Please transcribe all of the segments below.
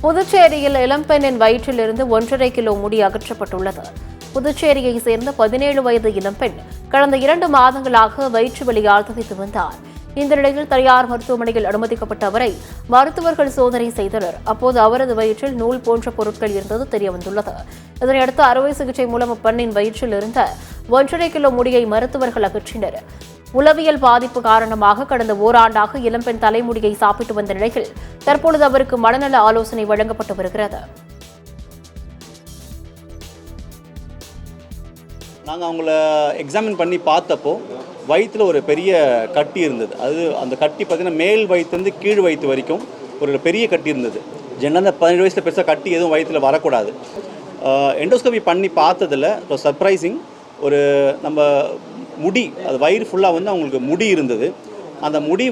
புதுச்சேரியில் இளம்பெண்ணின் வயிற்றிலிருந்து 1.5 கிலோ முடி அகற்றப்பட்டுள்ளது. புதுச்சேரியை சேர்ந்த 17 வயது இளம்பெண் கடந்த 2 மாதங்களாக வயிற்று வலியால் தவித்து வந்தார். இந்த நிலையில் தனியார் மருத்துவமனையில் அனுமதிக்கப்பட்ட அவரை மருத்துவர்கள் சோதனை செய்தனர். அப்போது அவரது வயிற்றில் நூல் போன்ற பொருட்கள் இருந்தது தெரியவந்துள்ளது. இதனையடுத்து அறுவை சிகிச்சை மூலம் அப்பெண்ணின் வயிற்றில் இருந்த 1.5 கிலோ முடியை மருத்துவர்கள் அகற்றினர். உளவியல் பாதிப்பு காரணமாக கடந்த ஓராண்டாக இளம்பெண் தலைமுடியை சாப்பிட்டு வந்த நிலையில் தற்பொழுது அவருக்கு மனநல ஆலோசனை வழங்கப்பட்டு வருகிறது. நாங்கள் அவங்கள எக்ஸாமின் பண்ணி பார்த்தப்போ வயிற்றில் ஒரு பெரிய கட்டி இருந்தது. அந்த கட்டி பார்த்திங்கன்னா மேல் வயிற்றுலேருந்து கீழ் வயிற்று வரைக்கும் ஒரு பெரிய கட்டி இருந்தது. ஜென்ரலாக அந்த 17 வயசில் பெருசாக கட்டி எதுவும் வயிற்றில் வரக்கூடாது. எண்டோஸ்கோபி பண்ணி பார்த்ததில் சர்ப்ரைசிங் ஒரு நம்ம முடி அது வயிறு ஃபுல்லாக அவங்களுக்கு முடி இருந்தது. அந்த முடி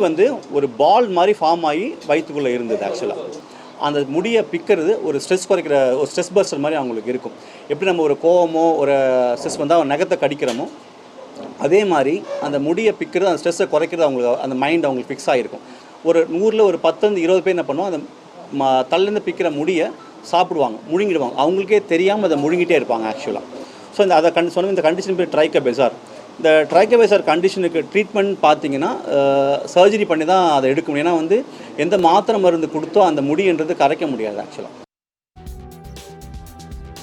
ஒரு பால் மாதிரி ஃபார்ம் ஆகி வயிற்றுக்குள்ளே இருந்தது. ஆக்சுவலாக அந்த முடியை பிக்கிறது ஒரு ஸ்ட்ரெஸ் குறைக்கிற ஒரு ஸ்ட்ரெஸ் பர்ஸ்டர் மாதிரி அவங்களுக்கு இருக்கும். எப்படி நம்ம ஒரு கோவமோ ஒரு ஸ்ட்ரெஸ் வந்தால் நகத்தை கடிக்கிறோமோ அதே மாதிரி அந்த முடியை பிக்கிறது அந்த ஸ்ட்ரெஸ்ஸை குறைக்கிறது அவங்களுக்கு அந்த மைண்ட் அவங்களுக்கு ஃபிக்ஸ் ஆகிருக்கும். ஒரு 100ல் ஒரு 10-20 பேர் என்ன பண்ணுவோம், அந்த தள்ளிருந்து பிக்கிற முடியை சாப்பிடுவாங்க, முழுங்கிடுவாங்க. அவங்களுக்கே தெரியாமல் அதை முழுங்கிட்டே இருப்பாங்க ஆக்சுவலாக. ஸோ இந்த கண்டிஷன் பேர் ட்ரைக்கோபெசார். இந்த ட்ரைக்கோபெசார் கண்டிஷனுக்கு ட்ரீட்மெண்ட் பார்த்தீங்கன்னா சர்ஜரி பண்ணி தான் அதை எடுக்க முடியும். ஏன்னா எந்த மாத்திரை மருந்து கொடுத்தோ அந்த முடின்றது கரைக்க முடியாது ஆக்சுவலாக.